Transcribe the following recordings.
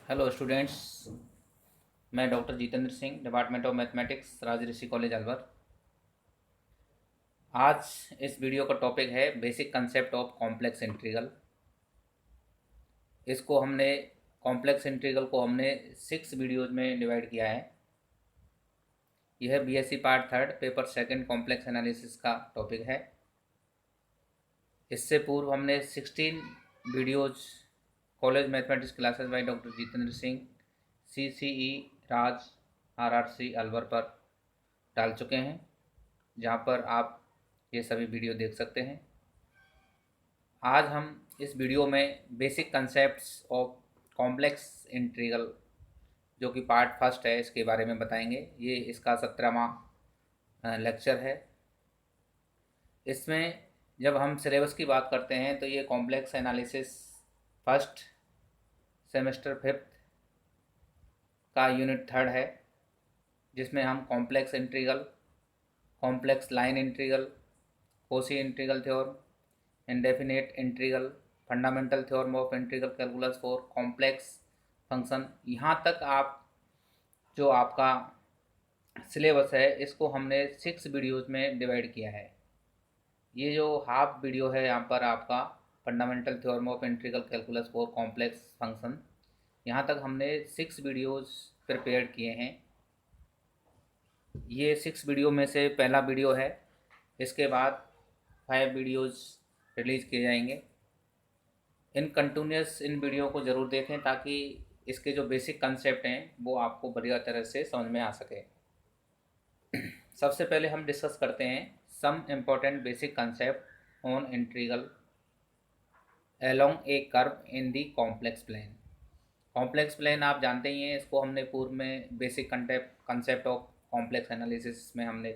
Hello students. मैं doctor Jitendra Singh, department of mathematics, Rajrishi college Alwar. आज इस वीडियो का टॉपिक है basic concept of complex integral. इसको हमने कॉम्प्लेक्स इंटीग्रल को हमने 6 वीडियोज़ में डिवाइड किया है। यह BSc part third paper second complex analysis का टॉपिक है। इससे पूर्व हमने 16 videos college mathematics classes by doctor Jitendra Singh, CCE Raj, RRC Alwar पर डाल चुके हैं, जहाँ पर आप ये सभी वीडियो देख सकते हैं। आज हम इस वीडियो में basic concepts of complex integral, जो कि पार्ट फर्स्ट है, इसके बारे में बताएंगे। ये इसका 17वां लेक्चर है। इसमें जब हम सिलेबस की बात करते हैं तो ये complex analysis first semester fifth का यूनिट थर्ड है, जिसमें हम complex integral, complex line integral, Cauchy integral theorem, indefinite integral, fundamental theorem of integral calculus for complex function, यहाँ तक आप जो आपका सिलेबस है इसको हमने 6 वीडियोज़ में डिवाइड किया है। ये जो हाफ वीडियो है यहाँ पर आपका fundamental theorem of integral calculus for complex function, यहाँ तक हमने 6 वीडियोज़ प्रिपेयर किए हैं। ये 6 वीडियो में से पहला वीडियो है। इसके बाद 5 वीडियोज़ रिलीज़ किए जाएंगे। इन कंटिन्यूस इन वीडियो को ज़रूर देखें ताकि इसके जो बेसिक कंसेप्ट हैं वो आपको बढ़िया तरह से समझ में आ सके। सबसे पहले हम डिस्कस करते हैं some important basic concept on integral along a curve in the complex plane. Complex plane आप जानते ही हैं, इसको हमने पूर्व में basic concept of complex analysis में हमने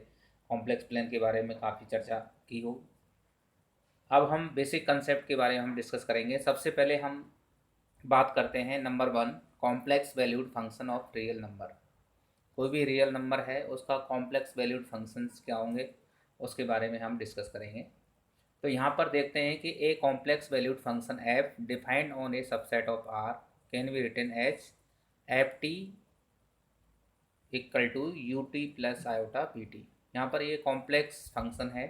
कॉम्प्लेक्स प्लेन के बारे में काफ़ी चर्चा की हो। अब हम बेसिक कंसेप्ट के बारे में हम डिस्कस करेंगे। सबसे पहले हम बात करते हैं number 1, complex valued function of real number. कोई भी रियल नंबर है उसका कॉम्प्लेक्स वैल्यूड फंक्शंस क्या होंगे, उसके बारे में हम डिस्कस करेंगे। तो यहाँ पर देखते हैं कि a complex valued function F defined on a subset of R can be written as F T equal to U T plus iota P T. यहाँ पर ये कॉम्प्लेक्स फंक्शन है,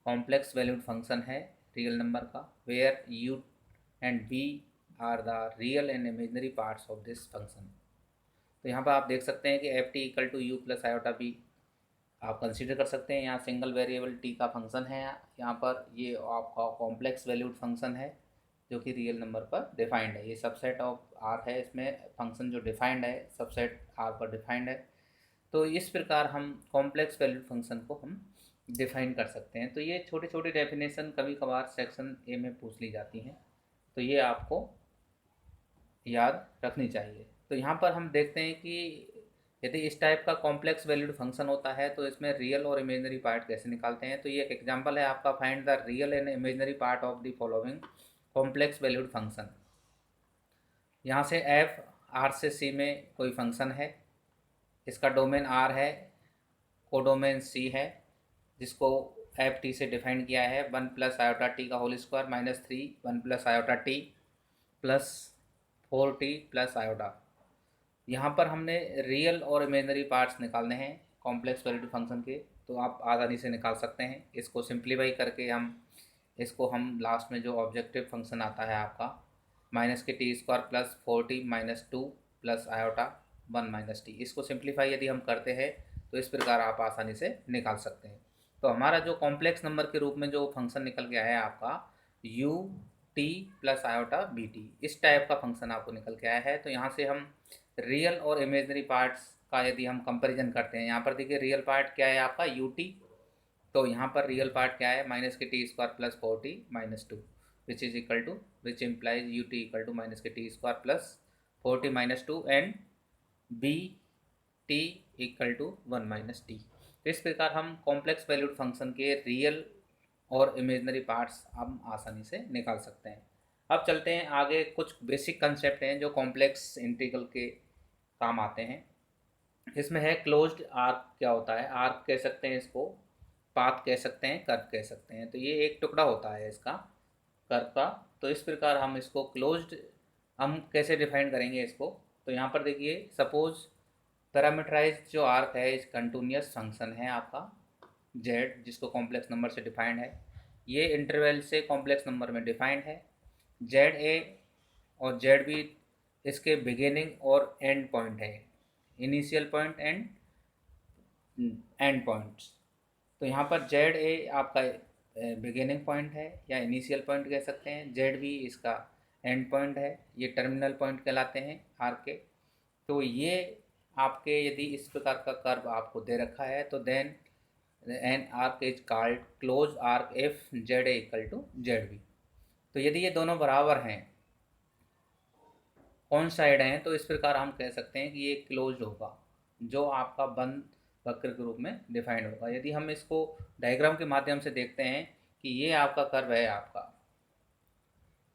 कॉम्प्लेक्स वैल्यूड फंक्शन है रियल नंबर का, where U and B are the real and imaginary parts of this function. तो यहाँ पर आप देख सकते हैं कि F T equal to U plus iota B आप कंसीडर कर सकते हैं। यहाँ सिंगल वेरिएबल टी का फंक्शन है, यहाँ पर ये आपका कॉम्प्लेक्स वैल्यूड फंक्शन है जो कि रियल नंबर पर डिफाइंड है। ये सबसेट ऑफ आर है, इसमें फंक्शन जो डिफाइंड है सबसेट आर पर डिफाइंड है। तो इस प्रकार हम कॉम्प्लेक्स वैल्यूड फंक्शन को हम डिफाइन कर सकते हैं। तो ये छोटी छोटी डेफिनेशन कभी कभार सेक्शन ए में पूछ ली जाती हैं, तो ये आपको याद रखनी चाहिए। तो यहाँ पर हम देखते हैं कि यदि इस टाइप का कॉम्प्लेक्स वैल्यूड फंक्शन होता है तो इसमें रियल और इमेजनरी पार्ट कैसे निकालते हैं। तो ये एक एग्जांपल है आपका, find the real and imaginary part of the following complex valued function. यहाँ से एफ आर से सी में कोई फंक्शन है, इसका डोमेन आर है, कोडोमेन सी है, जिसको एफ टी से डिफाइन किया है 1 प्लस आयोटा टी का whole square minus 3 1 plus iota T plus 4t plus iota. यहाँ पर हमने रियल और इमेजनरी पार्ट्स निकालने हैं कॉम्प्लेक्स वैल्यूड फंक्शन के, तो आप आसानी से निकाल सकते हैं। इसको सिंप्लीफाई करके हम लास्ट में जो ऑब्जेक्टिव फंक्शन आता है आपका minus K T square plus 4t minus 2 plus iota 1 minus T, इसको सिंप्लीफाई यदि हम करते हैं तो इस प्रकार आप आसानी से निकाल सकते हैं। तो हमारा जो कॉम्प्लेक्स नंबर के रूप में जो फंक्शन निकल गया है आपका U T plus iota B T, इस टाइप का फंक्शन आपको निकल के आया है। तो यहाँ से हम रियल और इमेजनरी पार्ट्स का यदि हम कंपैरिजन करते हैं, यहाँ पर देखिए रियल पार्ट क्या है आपका यू टी, तो यहाँ पर रियल पार्ट क्या है minus K T square plus 4t minus 2 which is equal to which implies U T equal to minus K T square plus 4t minus 2 and B T equal to 1 minus T. तो इस प्रकार हम complex valued function के real और imaginary parts हम आसानी से निकाल सकते हैं। अब चलते हैं आगे, कुछ बेसिक कंसेप्ट हैं जो कॉम्प्लेक्स इंटीग्रल के काम आते हैं। इसमें है क्लोज्ड आर्क। क्या होता है आर्क, कह सकते हैं इसको, पाथ कह सकते हैं, कर्व कह सकते हैं। तो ये एक टुकड़ा होता है इसका कर्व का, तो इस प्रकार हम इसको क्लोज्ड हम कैसे डिफाइन करेंगे इसको? तो यहाँ पर देखिए, सपोज पैरामीटराइज जो आर्क है इस कंटिन्यूस फंक्शन है आपका जेड, जिसको कॉम्प्लेक्स नंबर से डिफाइंड है, ये इंटरवल से कॉम्प्लेक्स नंबर में डिफाइंड है। जेड ए और जेड बी इसके बिगिनिंग और एंड पॉइंट है, initial point and and points. तो यहाँ पर जेड ए आपका बिगिनिंग पॉइंट है या इनिशियल पॉइंट कह सकते हैं, जेड बी इसका एंड पॉइंट है, ये टर्मिनल पॉइंट कहलाते हैं आर्क के। तो ये आपके यदि इस प्रकार का कर्व आपको दे रखा है तो then an arc is called close arc if Z A equal to Z B. तो यदि ये दोनों बराबर हैं, कौन साइड हैं, तो इस प्रकार हम कह सकते हैं कि ये क्लोज्ड होगा, जो आपका बंद वक्र के रूप में डिफाइंड होगा। यदि हम इसको डायग्राम के माध्यम से देखते हैं कि ये आपका कर्व है, आपका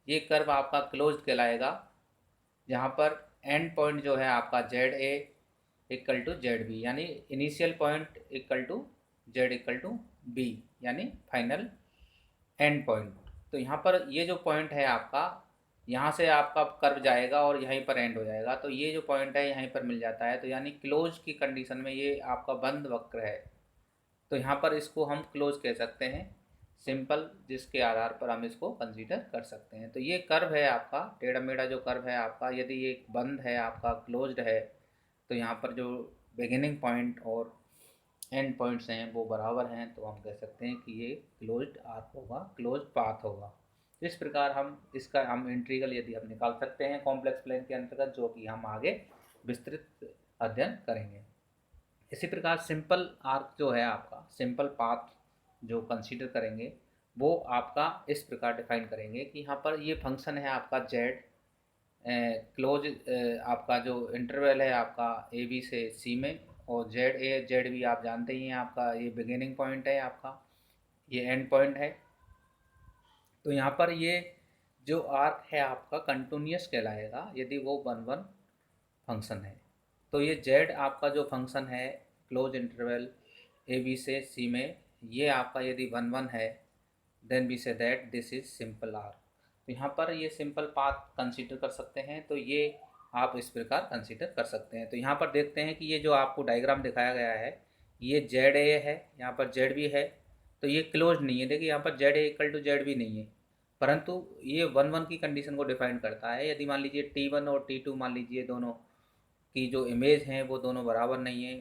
ये कर्व आपका क्लोज्ड कहलाएगा, जहाँ पर एंड पॉइंट जो है आपका Z A equal to Z B, यानी initial point equal to Z equal to B, यानी फाइनल एंड पॉइंट। तो यहाँ पर ये जो पॉइंट है आपका, यहाँ से आपका कर्व जाएगा और यहीं पर एंड हो जाएगा, तो ये जो पॉइंट है यहीं पर मिल जाता है, तो यानी क्लोज की कंडीशन में ये आपका बंद वक्र है। तो यहाँ पर इसको हम क्लोज कह सकते हैं, सिंपल, जिसके आधार पर हम इसको कंसीडर कर सकते हैं। तो ये कर्व है आपका टेढ़ा मेढ़ा जो कर्व है आपका, यदि ये बंद है आपका, क्लोज्ड है, तो यहाँ पर जो बिगिनिंग पॉइंट और एंड पॉइंट्स हैं वो बराबर हैं, तो हम कह सकते हैं कि ये क्लोज्ड आर्क होगा, क्लोज्ड पाथ होगा। इस प्रकार हम इसका इंटीग्रल यदि हम निकाल सकते हैं कॉम्प्लेक्स प्लेन के अंतर्गत, जो कि हम आगे विस्तृत अध्ययन करेंगे। इसी प्रकार सिंपल आर्क जो है आपका, सिंपल पाथ जो कंसीडर करेंगे वो आपका इस प्रकार डिफाइन करेंगे कि यहाँ पर ये फंक्शन है आपका जेड, क्लोज आपका जो इंटरवल है आपका ए बी से सी में, और जेड ए जेड बी आप जानते ही हैं, आपका ये बिगिनिंग पॉइंट है, आपका ये एंड पॉइंट है। तो यहाँ पर ये जो आर्क है आपका कंटिन्यूस कहलाएगा यदि वो वन वन फंक्शन है। तो ये जेड आपका जो फंक्शन है क्लोज इंटरवल ए बी से सी में, ये आपका यदि वन वन है, then we say that this is simple arc. तो यहाँ पर ये सिंपल पाथ कंसीडर कर सकते हैं, तो ये आप इस प्रकार कंसीडर कर सकते हैं। तो यहाँ पर देखते हैं कि ये जो आपको डायग्राम दिखाया गया है, ये जेड ए है, यहाँ पर जेड बी है, तो ये क्लोज नहीं है। देखिए यहाँ पर Z A equal to Z B नहीं है, परंतु ये वन वन की कंडीशन को डिफाइन करता है। यदि मान लीजिए टी वन और टी टू मान लीजिए दोनों की जो इमेज हैं वो दोनों बराबर नहीं है,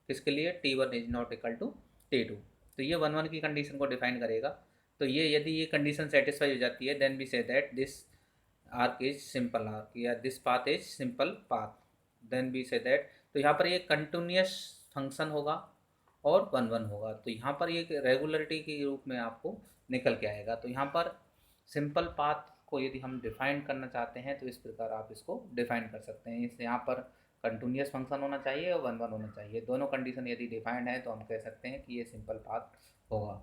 किसके लिए, T one is not equal to T two, तो ये वन वन की कंडीशन को डिफाइन करेगा। तो ये यदि ये कंडीशन सेटिस्फाई हो जाती है, then we say that this arc is simple arc, या this path is simple path, then we say that. तो यहाँ पर ये कंटिन्यूस फंक्शन होगा और वन वन होगा, तो यहाँ पर ये रेगुलरिटी के रूप में आपको निकल के आएगा। तो यहाँ पर सिंपल पाथ को यदि हम डिफाइन करना चाहते हैं तो इस प्रकार आप इसको डिफाइन कर सकते हैं। इस यहाँ पर कंटिन्यूस फंक्शन होना चाहिए और वन वन होना चाहिए, दोनों कंडीशन यदि डिफाइंड है तो हम कह सकते हैं कि ये सिंपल पाथ होगा।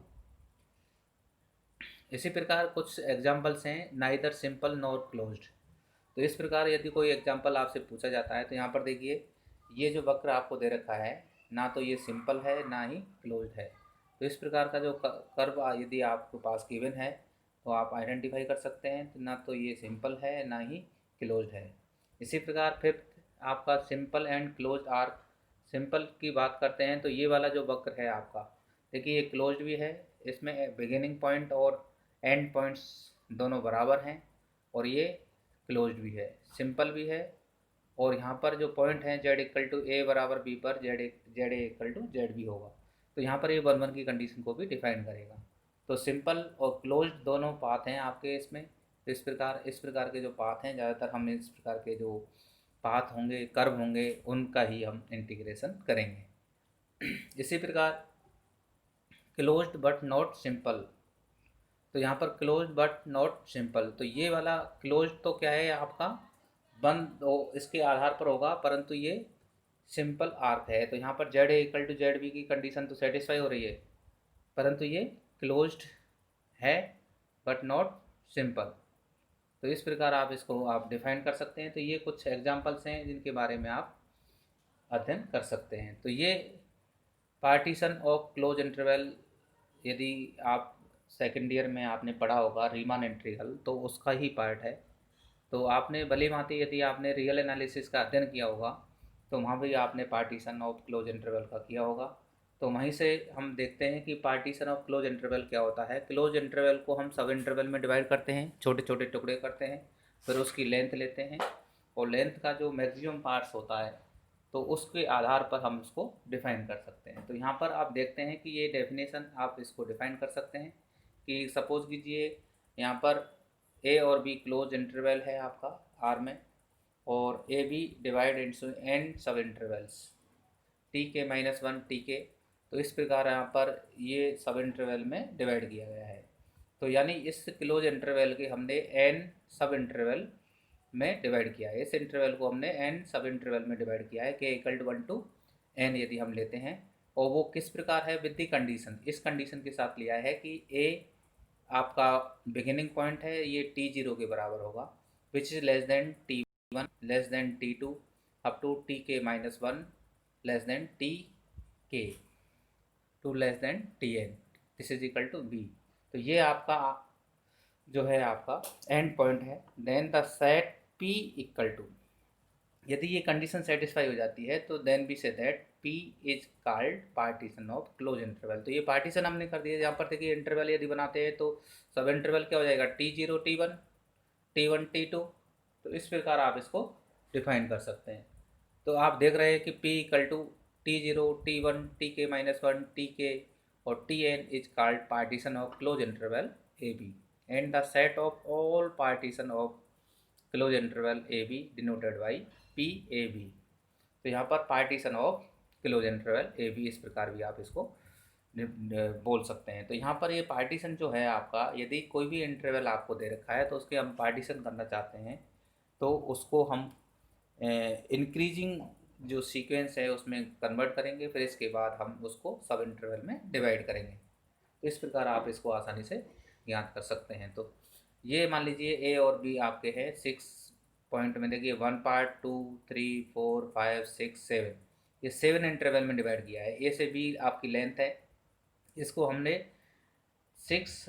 इसी प्रकार कुछ एग्जाम्पल्स हैं, नाइदर सिंपल नॉर क्लोज्ड। तो इस प्रकार यदि कोई एग्जाम्पल आपसे पूछा जाता है, तो यहाँ पर देखिए ये जो वक्र आपको दे रखा है, ना तो ये सिंपल है ना ही क्लोज्ड है। तो इस प्रकार का जो कर्व यदि आपके पास गिवन है तो आप आइडेंटिफाई कर सकते हैं, तो ना तो ये सिंपल है ना ही क्लोज्ड है। इसी प्रकार फिफ्थ आपका simple and closed arc. Simple की बात करते हैं तो ये वाला जो वक्र है आपका, देखिए ये क्लोज्ड भी है, इसमें बिगिनिंग पॉइंट और एंड पॉइंट्स दोनों बराबर हैं, और ये क्लोज्ड भी है, सिंपल भी है, और यहाँ पर जो पॉइंट है जेड इक्वल टू ए बराबर बी पर Z A equal to Z B होगा, तो यहाँ पर ये वन वन की कंडीशन को भी डिफाइन करेगा। तो सिंपल और क्लोज्ड दोनों पाथ हैं आपके इसमें। तो इस प्रकार के जो पाथ हैं, ज़्यादातर हम इस प्रकार के जो पाथ होंगे, कर्व होंगे, उनका ही हम इंटीग्रेशन करेंगे। इसी प्रकार क्लोज्ड बट नॉट सिंपल। तो यहाँ पर क्लोज बट नॉट सिंपल, तो ये वाला क्लोज तो क्या है आपका, बंद इसके आधार पर होगा, परंतु ये सिंपल आर्क है। तो यहाँ पर Z A equal to Z B की कंडीशन तो सेटिस्फाई हो रही है, परंतु ये क्लोज्ड है बट नॉट सिंपल। तो इस प्रकार आप इसको आप डिफाइन कर सकते हैं। तो ये कुछ एग्जांपल्स हैं जिनके बारे में आप अध्ययन कर सकते हैं। तो ये पार्टीशन ऑफ क्लोज इंटरवल, यदि आप सेकेंड ईयर में आपने पढ़ा होगा रीमान इंटीग्रल, तो उसका ही पार्ट है। तो आपने भली भांति यदि आपने रियल एनालिसिस का अध्ययन किया होगा तो वहाँ भी आपने पार्टीशन ऑफ क्लोज इंटरवल का किया होगा। तो वहीं से हम देखते हैं कि पार्टीशन ऑफ क्लोज इंटरवल क्या होता है। क्लोज इंटरवल को हम सब इंटरवल में डिवाइड करते हैं, छोटे छोटे टुकड़े करते हैं, फिर उसकी लेंथ लेते हैं और लेंथ का जो मैक्सिमम पार्ट्स होता है तो उसके आधार पर हम उसको डिफ़ाइन कर सकते हैं। तो यहाँ पर आप देखते हैं कि ये डेफिनेशन आप इसको डिफ़ाइन कर सकते हैं कि सपोज़ कीजिए यहाँ पर ए और बी क्लोज इंटरवल है आपका आर में, और A B divide into N sub intervals T के -1 टी के। तो इस प्रकार यहाँ पर ये सब इंटरवल में डिवाइड किया गया है। तो यानी इस क्लोज इंटरवल के हमने एन सब इंटरवल में डिवाइड किया है। इस इंटरवल को हमने एन सब इंटरवल में डिवाइड किया है के इक्वल टू 1 टू एन यदि हम लेते हैं। और वो किस प्रकार है, विद दी कंडीशन, इस कंडीशन के साथ लिया है कि ए आपका बिगिनिंग पॉइंट है, ये t0 के बराबर होगा, which is less than t1 less than t2 up to t के -1 लेस देन t के two less than tn, this is equal to b। तो ये आपका जो है आपका एंड पॉइंट है। Then the set p equal to, यदि ये कंडीशन सेटिस्फाई हो जाती है तो then we say that p is called partition of close interval. तो ये पार्टीशन हमने कर दिया। यहाँ पर देखिए इंटरवल यदि बनाते हैं तो सब इंटरवल क्या हो जाएगा, t0 t1 t1 t2। तो इस प्रकार आप इसको डिफाइन कर सकते हैं। तो आप देख रहे हैं कि p equal to t0 t1 t के -1 t के और tn is called partition of close interval A B and the set of all partition of close interval A B denoted by P A B. तो यहाँ पर partition of close interval A B, इस प्रकार भी आप इसको बोल सकते हैं। तो यहाँ पर ये पार्टीशन जो है आपका, यदि कोई भी इंटरवल आपको दे रखा है तो उसके हम पार्टीशन करना चाहते हैं तो उसको हम इंक्रीजिंग जो सीक्वेंस है उसमें कन्वर्ट करेंगे, फिर इसके बाद हम उसको सब इंटरवल में डिवाइड करेंगे। तो इस प्रकार आप इसको आसानी से ज्ञात कर सकते हैं। तो ये मान लीजिए ए और बी आपके हैं 6 पॉइंट में, देखिए 1 पार्ट 2 3 4 5 6 7, ये 7 इंटरवल में डिवाइड किया है। ए से बी आपकी लेंथ है, इसको हमने 6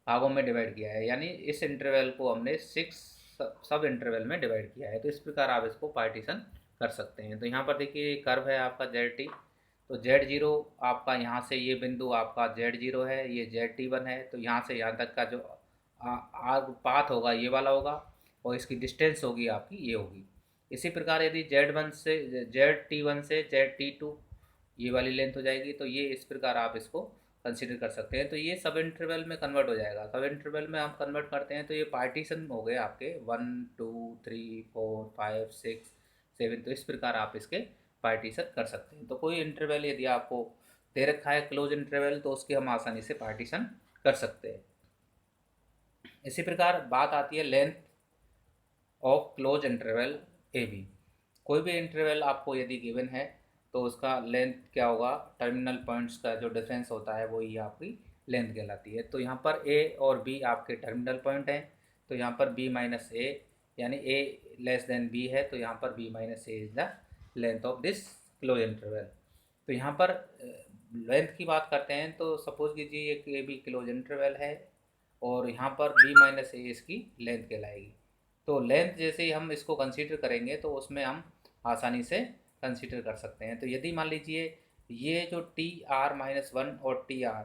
भागों में डिवाइड किया है, यानी इस इंटरवल को हमने 6 सब इंटरवल में डिवाइड किया है। तो इस प्रकार आप इसको पार्टीशन कर सकते हैं। तो यहाँ पर देखिए कर्व है आपका ZT, तो Z0 आपका यहाँ से ये बिंदु आपका Z0 है, ये ZT1 है। तो यहाँ से यहाँ तक का जो पाथ होगा ये वाला होगा और इसकी डिस्टेंस होगी आपकी ये होगी। इसी प्रकार यदि Z1 से ZT1 से ZT2 ये वाली लेंथ हो जाएगी, तो ये इस प्रकार आप इसको कंसिडर कर सकते हैं। तो ये सब इंटरवल में कन्वर्ट हो जाएगा। सब इंटरवल में हम कन्वर्ट करते हैं तो ये पार्टीशन हो गए आपके 1 2 3 4 5 6 7। तो इस प्रकार आप इसके पार्टीशन कर सकते हैं। तो कोई इंटरवल यदि आपको दे रखा है क्लोज इंटरवल तो उसके हम आसानी से पार्टीशन कर सकते हैं। इसी प्रकार बात आती है length of close interval A B. कोई भी इंटरवल आपको यदि गिवन है तो उसका लेंथ क्या होगा, टर्मिनल पॉइंट्स का जो डिफरेंस होता है वो ही आपकी लेंथ कहलाती है। तो यहाँ पर ए और बी आपके टर्मिनल पॉइंट हैं, तो यहाँ पर बी माइनस ए यानी ए लेस देन बी है, तो यहाँ पर B minus A is the length of this close interval. तो यहाँ पर लेंथ की बात करते हैं तो सपोज कीजिए एक ए बी क्लोज इंटरवल है और यहाँ पर बी माइनस ए इसकी लेंथ कहलाएगी। तो लेंथ जैसे ही हम इसको कंसीडर करेंगे तो उसमें हम आसानी से कंसीडर कर सकते हैं। तो यदि मान लीजिए ये जो टी आर -1 और टी आर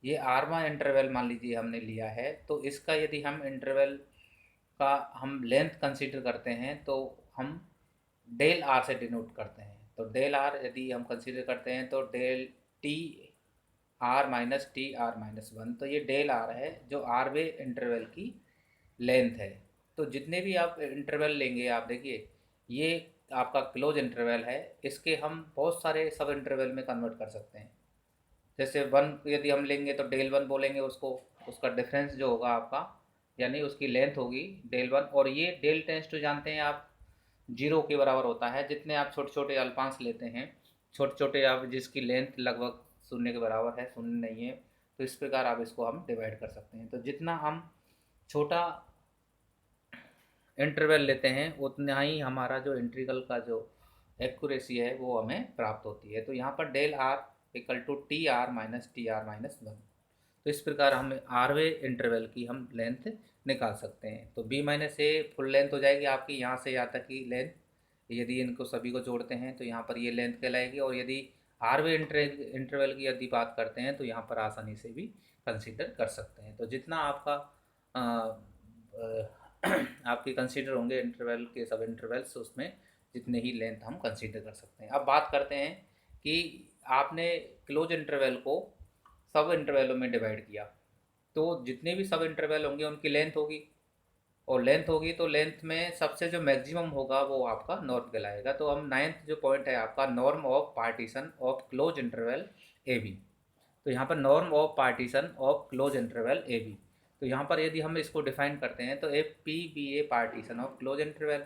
ये आरवा इंटरवल मान लीजिए हमने लिया है, तो इसका यदि हम इंटरवल का हम लेंथ कंसीडर करते हैं तो हम डेल आर से डिनोट करते हैं। तो डेल आर यदि हम कंसीडर करते हैं तो del T R minus T R -1, तो ये डेल आर है जो आर वे इंटरवल की लेंथ है। तो जितने भी आप इंटरवल लेंगे आप देखिए ये आपका क्लोज इंटरवल है, इसके हम बहुत सारे सब इंटरवल में कन्वर्ट कर सकते हैं। जैसे 1 यदि हम लेंगे तो डेल 1 बोलेंगे उसको, उसका डिफरेंस जो होगा आपका यानी उसकी लेंथ होगी डेल 1। और ये डेल टेंस टू जानते हैं आप 0 के बराबर होता है। जितने आप छोटे छोटे अल्पांश लेते हैं, छोटे छोटे आप जिसकी लेंथ लगभग 0 के बराबर है, 0 नहीं है, तो इस प्रकार आप इसको हम डिवाइड कर सकते हैं। तो जितना हम छोटा इंटरवल लेते हैं उतना ही हमारा जो इंटीग्रल का जो एक्यूरेसी है वो हमें प्राप्त होती है। तो यहाँ पर del R equal to T R minus T R -1। तो इस प्रकार हम आरवे इंटरवल की हम लेंथ निकाल सकते हैं। तो b minus a full length हो जाएगी आपकी यहाँ से यहाँ तक की लेंथ। यदि इनको सभी को जोड़ते हैं तो यहाँ पर ये लेंथ कहलाएगी। और यदि आरवे इंटरवल की यदि बात करते हैं तो यहाँ पर आसानी से भी कंसीडर कर सकते हैं। तो जितना आपका आपके कंसीडर होंगे इंटरवल के सब इंटरवल्स, उसमें जितने ही लेंथ हम कंसीडर कर सकते हैं। अब बात करते हैं कि आपने क्लोज इंटरवल को सब इंटरवलों में डिवाइड किया, तो जितने भी सब इंटरवल होंगे उनकी लेंथ होगी, और लेंथ होगी तो लेंथ में सबसे जो मैक्सिमम होगा वो आपका नॉर्म कहलाएगा। तो हम नाइन्थ जो पॉइंट है आपका, norm of partition of close interval A B. तो यहाँ पर norm of partition of close interval A B, तो यहाँ पर यदि हम इसको डिफाइन करते हैं तो a P be a partition of close interval,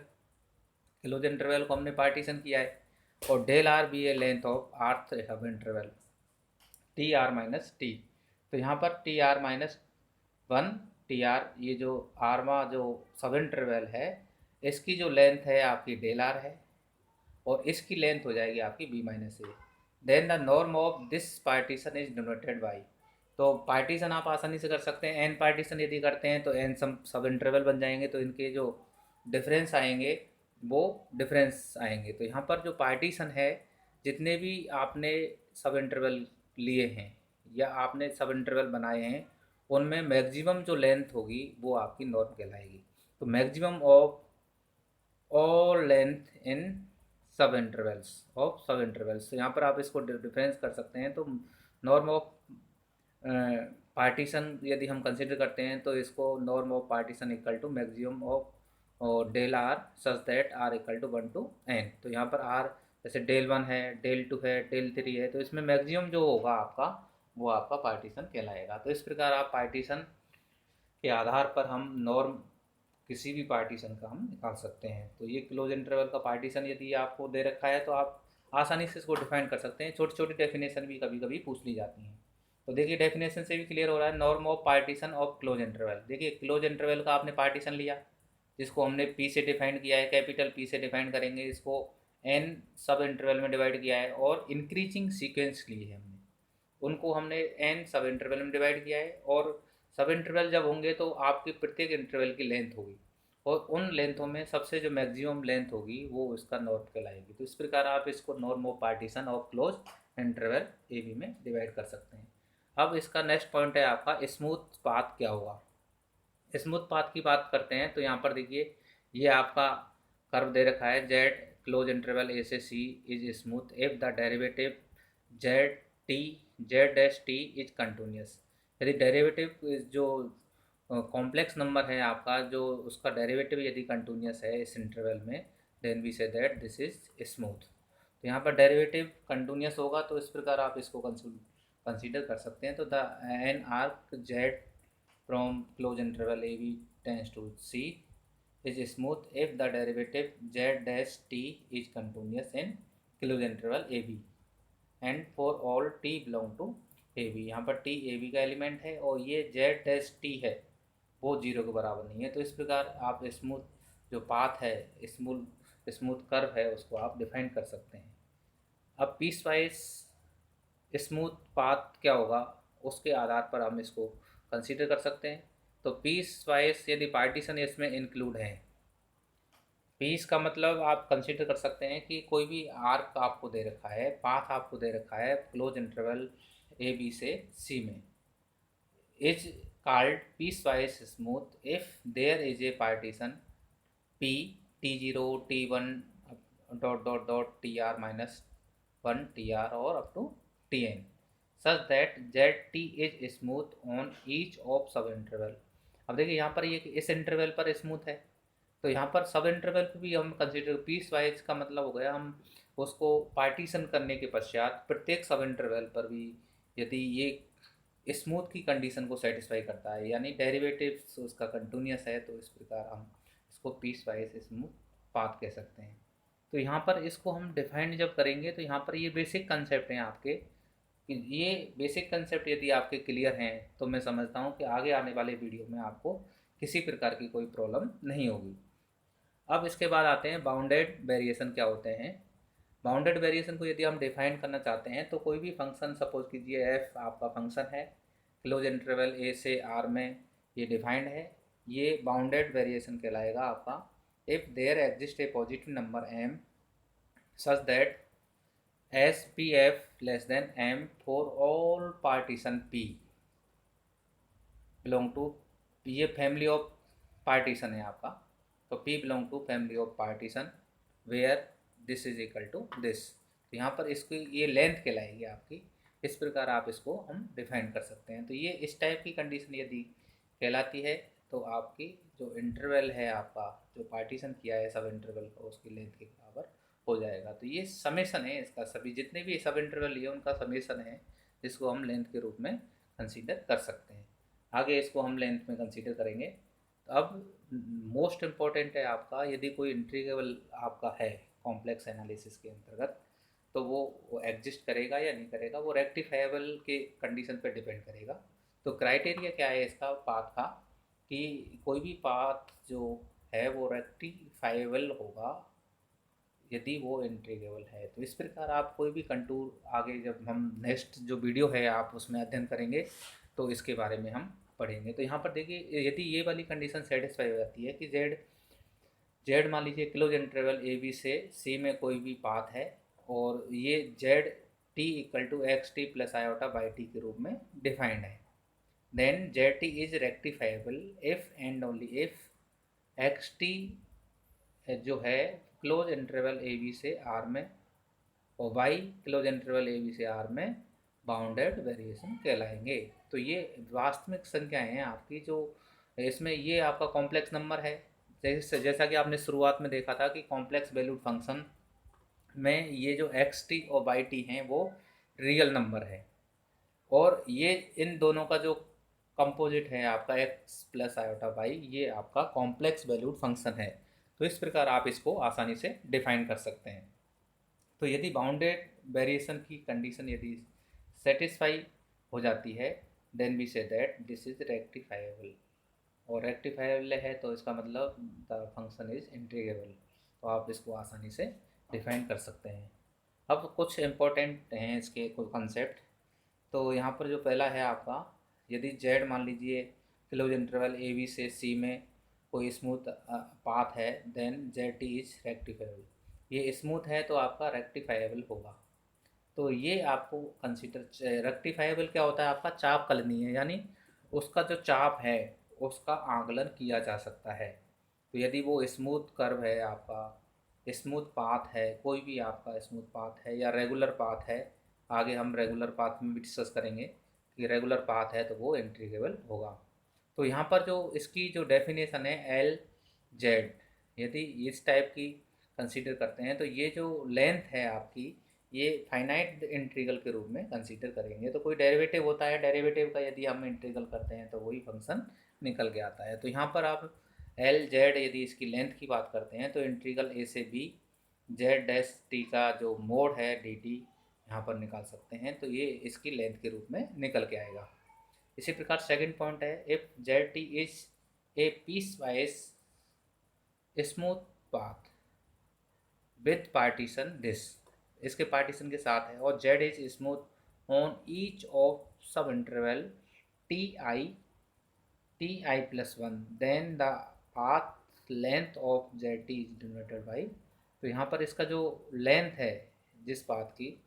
closed interval को हमने पार्टीशन किया है। और del R be a length of rth sub interval T R minus T. तो यहाँ पर T R minus 1 T R, ये जो आरवा जो सब इंटरवल है इसकी जो लेंथ है आपकी डेल आर है, और इसकी लेंथ हो जाएगी आपकी B minus A. Then the norm of this partition is denoted by. तो पार्टीशन आप आसानी से कर सकते हैं। एन पार्टीशन यदि करते हैं तो एन सब इंटरवल बन जाएंगे, तो इनके जो डिफरेंस आएंगे वो डिफरेंस आएंगे। तो यहाँ पर जो पार्टीशन है, जितने भी आपने सब इंटरवल लिए हैं या आपने सब इंटरवल बनाए हैं, उनमें मैक्सिमम जो लेंथ होगी वो आपकी नॉर्म कहलाएगी। तो maximum of all length in सब इंटरवल्स, तो यहाँ पर आप इसको डिफरेंस कर सकते हैं। तो नॉर्म ऑफ पार्टीशन यदि हम कंसिडर करते हैं तो इसको norm of partition equal to maximum of और del R such that R equal to 1 to n। तो यहाँ पर आर जैसे डेल 1 है, डेल 2 है, डेल 3 है, तो इसमें मैक्सिमम जो होगा आपका वो आपका पार्टीशन कहलाएगा। तो इस प्रकार आप पार्टीशन के आधार पर हम नॉर्म किसी भी पार्टीशन का हम निकाल सकते हैं। तो ये क्लोज इंटरवल का पार्टीशन यदि आपको दे रखा है तो आप आसानी से इसको डिफाइन कर सकते हैं। छोटी छोटी डेफिनेशन भी कभी कभी पूछ ली जाती हैं। तो देखिए डेफिनेशन से भी क्लियर हो रहा है। Norm of partition of close interval, देखिए क्लोज इंटरवल का आपने पार्टीशन लिया जिसको हमने पी से डिफाइन किया है, कैपिटल पी से डिफाइन करेंगे, इसको एन सब इंटरवल में डिवाइड किया है, और इंक्रीजिंग सीक्वेंस लिए है हमने, उनको हमने एन सब इंटरवल में डिवाइड किया है। और सब इंटरवल जब होंगे तो आपके प्रत्येक इंटरवल की लेंथ होगी, और उन लेंथों में सबसे जो मैक्सिमम लेंथ होगी वो इसका नॉर्म कहलाएगी। तो इस प्रकार आप इसको norm of partition of close interval A B में डिवाइड कर सकते हैं। अब इसका नेक्स्ट पॉइंट है आपका स्मूथ पाथ क्या होगा। स्मूथ पाथ की बात करते हैं तो यहाँ पर देखिए ये आपका कर्व दे रखा है, जेड क्लोज इंटरवल ए से C is smooth if the derivative Z dash T is continuous. यदि डेरिवेटिव जो कॉम्प्लेक्स नंबर है आपका, जो उसका डेरिवेटिव यदि कंटिन्यूस है इस इंटरवल में, then we say that this is smooth. तो यहाँ पर डेरिवेटिव कंटिन्यूस होगा तो इस प्रकार आप इसको कंसीडर कर सकते हैं। तो the an arc Z from close interval A B tends to C is smooth if the derivative Z dash T is continuous in close interval A B and for all T belong to A B. यहाँ पर T A B का element है और ये Z dash T है वो 0 के बराबर नहीं है। तो इस प्रकार आप स्मूथ जो पाथ है, स्मूथ कर्व है, उसको आप डिफाइन कर सकते हैं। अब पीस वाइज स्मूथ पाथ क्या होगा उसके आधार पर हम इसको कंसीडर कर सकते हैं। तो पीस वाइज यदि पार्टीशन इसमें इंक्लूड है, पीस का मतलब आप कंसीडर कर सकते हैं कि कोई भी आर्क आपको दे रखा है, पाथ आपको दे रखा है क्लोज इंटरवल ए बी से सी में, is called piecewise smooth if there is a partition P T0 T1 Tr minus 1 Tr or up to Tn such that Zt is smooth on each of सब interval. अब देखिए यहाँ पर ये इस interval पर स्मूथ है, तो यहाँ पर सब इंटरवल पर भी हम कंसिडर, पीस वाइज का मतलब हो गया हम उसको पार्टीशन करने के पश्चात प्रत्येक सब इंटरवल पर भी यदि ये स्मूथ की कंडीशन को सेटिस्फाई करता है, यानी डेरिवेटिव उसका कंटिन्यूस है, तो इस प्रकार हम इसको पीस वाइज स्मूथ पाथ कह सकते हैं। तो यहाँ पर इसको हम डिफाइंड जब करेंगे तो यहाँ पर ये बेसिक कंसेप्ट हैं आपके, ये बेसिक कंसेप्ट यदि आपके क्लियर हैं तो मैं समझता हूँ कि आगे आने वाले वीडियो में आपको किसी प्रकार की कोई प्रॉब्लम नहीं होगी। अब इसके बाद आते हैं बाउंडेड वेरिएशन क्या होते हैं। बाउंडेड वेरिएशन को यदि हम डिफाइन करना चाहते हैं तो कोई भी फंक्शन, सपोज कीजिए एफ आपका फंक्शन है, क्लोज इंटरवल ए से आर में ये डिफाइंड है, ये बाउंडेड वेरिएशन कहलाएगा आपका। If there exist a positive number m such that S P F less than m for all partition p belong to, ये फैमिली ऑफ पार्टीशन है आपका, तो p belong to family of partition where this is equal to this. तो यहाँ पर इसकी ये length कहलाएगी आपकी। इस प्रकार आप इसको हम डिफाइन कर सकते हैं। तो ये इस टाइप की कंडीशन यदि कहलाती है तो आपकी जो इंटरवल है आपका, जो पार्टीशन किया है सब इंटरवल का, उसकी लेंथ के बराबर हो जाएगा। तो ये समेशन है इसका, सभी जितने भी सब इंटरवल लिए उनका समेशन है, जिसको हम लेंथ के रूप में कंसीडर कर सकते हैं। आगे इसको हम लेंथ में कंसीडर करेंगे। तो अब मोस्ट इम्पॉर्टेंट है आपका, यदि कोई इंटीग्रेबल आपका है कॉम्प्लेक्स एनालिसिस के अंतर्गत, तो वो एग्जिस्ट करेगा या नहीं करेगा, वो रेक्टिफाइबल के कंडीशन पर डिपेंड करेगा। तो क्राइटेरिया क्या है इसका पाथ का, कि कोई भी पाथ जो है वो रेक्टिफाइबल होगा यदि वो इंटीग्रेबल है। तो इस प्रकार आप कोई भी कंटूर, आगे जब हम नेक्स्ट जो वीडियो है आप उसमें अध्ययन करेंगे तो इसके बारे में हम पढ़ेंगे। तो यहाँ पर देखिए, यदि ये वाली कंडीशन सेटिस्फाई हो जाती है कि जेड मान लीजिए क्लोज इंटरवल ए बी से सी में कोई भी पाथ है, और ये Z T equal to X T plus iota Y T के रूप में डिफाइंड है, then Z T is rectifiable if and only if X T जो है क्लोज इंटरवल ए बी से आर में, और Y closed interval A B से आर में बाउंडेड वेरिएशन कहलाएंगे। तो ये वास्तविक संख्याएं हैं आपकी, जो इसमें ये आपका कॉम्प्लेक्स नंबर है। जैसा कि आपने शुरुआत में देखा था कि कॉम्प्लेक्स वैल्यूड फंक्शन में ये जो एक्स टी और वाई टी हैं वो रियल नंबर है, और ये इन दोनों का जो कंपोजिट है आपका एक्स प्लस आयोटा वाई, ये आपका कॉम्प्लेक्स वैल्यूड फंक्शन है। तो इस प्रकार आप इसको आसानी से डिफाइन कर सकते हैं। तो यदि बाउंडेड वेरिएशन की कंडीशन यदि सेटिस्फाई हो जाती है, then we say that this is rectifiable, और रेक्टिफाइबल है तो इसका मतलब द फंक्शन इज इंटीग्रेबल। तो आप इसको आसानी से डिफाइन कर सकते हैं। अब कुछ इम्पोर्टेंट हैं इसके कुछ कंसेप्ट। तो यहाँ पर जो पहला है आपका, यदि जेड मान लीजिए क्लोज इंटरवल ए बी से सी में कोई स्मूथ पाथ है, देन जेड टी इज रेक्टिफाइबल। ये स्मूथ है तो आपका रेक्टिफाइबल होगा। तो ये आपको कंसीडर, रेक्टिफाइबल क्या होता है आपका, चाप कलनीय, यानी उसका जो चाप है उसका आकलन किया जा सकता है। तो यदि वो स्मूथ कर्व है आपका, स्मूथ पाथ है, कोई भी आपका स्मूथ पाथ है या रेगुलर पाथ है, आगे हम रेगुलर पाथ में भी डिस्कस करेंगे कि रेगुलर पाथ है तो वो इंटीग्रेबल होगा। तो यहाँ पर जो इसकी जो डेफिनेशन है एल जेड, यदि इस टाइप की कंसीडर करते हैं तो ये जो लेंथ है आपकी, ये फाइनाइट इंटीग्रल के रूप में कंसीडर करेंगे। तो कोई डेरिवेटिव होता है, डेरिवेटिव का यदि हम इंटीग्रल करते हैं तो वही फंक्शन निकल के आता है। तो यहाँ पर आप एल जेड यदि इसकी लेंथ की बात करते हैं तो इंटीग्रल ए से बी जेड डैश टी का जो मोड है डी टी यहाँ पर निकाल सकते हैं। तो ये इसकी लेंथ के रूप में निकल के आएगा। इसी प्रकार सेकंड पॉइंट है, if Z T is a piecewise smooth path with partition this, इसके पार्टीशन के साथ है, और Z is smooth on each of sub interval T I plus one, then the path length of Z T is denoted by. तो यहाँ पर इसका जो लेंथ है जिस पाथ की,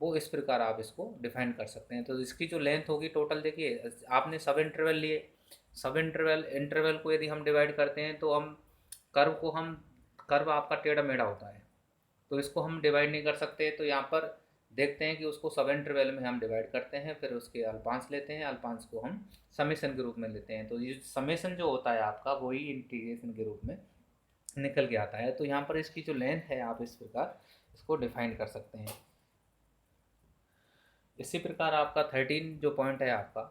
वो इस प्रकार आप इसको डिफाइन कर सकते हैं। तो इसकी जो लेंथ होगी टोटल, देखिए आपने सब इंटरवल लिए, सब इंटरवल को यदि हम डिवाइड करते हैं तो हम कर्व आपका टेढ़ा मेढ़ा होता है, तो इसको हम डिवाइड नहीं कर सकते। तो यहाँ पर देखते हैं कि उसको सब इंटरवल में हम डिवाइड करते हैं, फिर उसके अल्पांश लेते हैं, अल्पांश को हम समेशन के रूप में लेते हैं। तो ये समेशन जो होता है आपका वही इंटीग्रेशन के रूप में निकल के आता है। तो यहाँ पर इसकी जो लेंथ है आप इस प्रकार इसको डिफाइन कर सकते हैं। इसी प्रकार आपका 13 जो पॉइंट है आपका,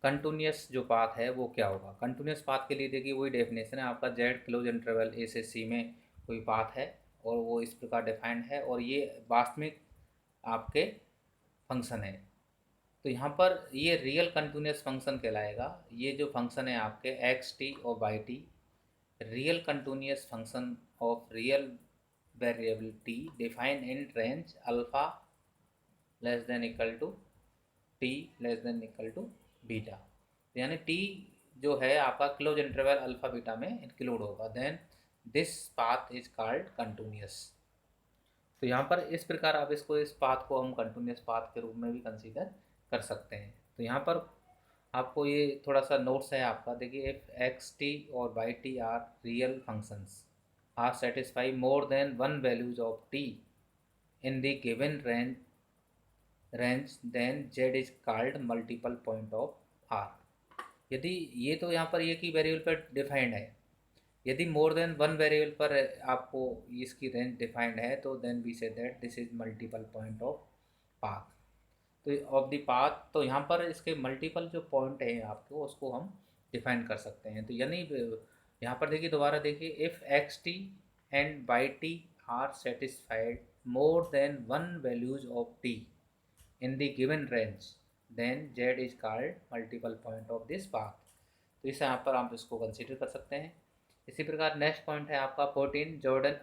कंटिन्यूस जो पाथ है वो क्या होगा। कंटिन्यूस पाथ के लिए देखिए वही डेफिनेशन है आपका, जेड क्लोज इंटरवल ए से सी में कोई पाथ है और वो इस प्रकार डिफाइंड है, और ये वास्तविक आपके फंक्शन है। तो यहाँ पर ये रियल कंटिन्यूस फंक्शन कहलाएगा। ये जो फंक्शन है आपके एक्स टी और Y T, real continuous function of real variable T defined in range alpha less than equal to T less than equal to beta. यानी टी जो है आपका क्लोज इंटरवल अल्फा बीटा में include होगा, then this path is called continuous. तो यहाँ पर इस प्रकार आप इसको, इस पाथ को हम कंटिन्यूस पाथ के रूप में भी कंसीडर कर सकते हैं। तो यहाँ पर आपको ये थोड़ा सा नोट्स है आपका, देखिए इफ एक्स टी और Y T are real functions are satisfy more than one values of T in the given range then Z is called multiple point of R. यदि ये तो यहाँ पर ये की वेरिएबल पर डिफाइंड है, यदि मोर देन वन वेरिएबल पर आपको इसकी रेंज डिफाइंड है तो then we say that this is multiple point of path. तो ऑफ द पाथ, तो यहाँ पर इसके मल्टीपल जो पॉइंट है आपको उसको हम डिफाइन कर सकते हैं। तो यानी यहाँ पर देखिए, दोबारा देखिए, if X T and Y T are satisfied more than one values of T in the given range then Z is called multiple point of this path. तो इस यहाँ पर आप इसको कंसिडर कर सकते हैं। इसी प्रकार नेक्स्ट पॉइंट है आपका 14, जॉर्डन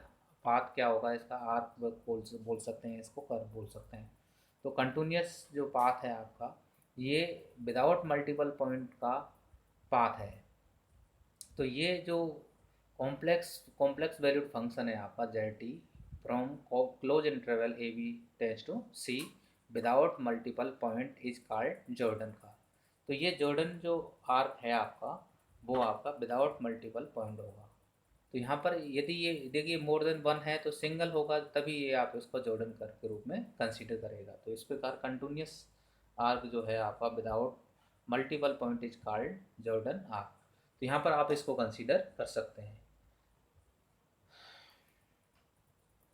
पाथ क्या होगा इसका, आर्क बोल सकते हैं, इसको कर्व बोल सकते हैं। तो कंटिन्यूस जो पाथ है आपका, ये विदाउट मल्टीपल पॉइंट का पाथ है। तो ये जो कॉम्प्लेक्स वैल्यूड फंक्शन है आपका Z T from close interval A B tends to C without multiple point is called Jordan का। तो ये जॉर्डन जो आर्क है आपका, वो आपका विदाउट मल्टीपल पॉइंट होगा। तो यहाँ पर यदि ये देखिए मोर देन वन है तो सिंगल होगा, तभी ये आप इसको जॉर्डन कर्व के रूप में कंसीडर करेगा। तो इस प्रकार कंटिन्यूस आर्क जो है आपका without multiple point is called Jordan arc. तो यहाँ पर आप इसको कंसीडर कर सकते हैं।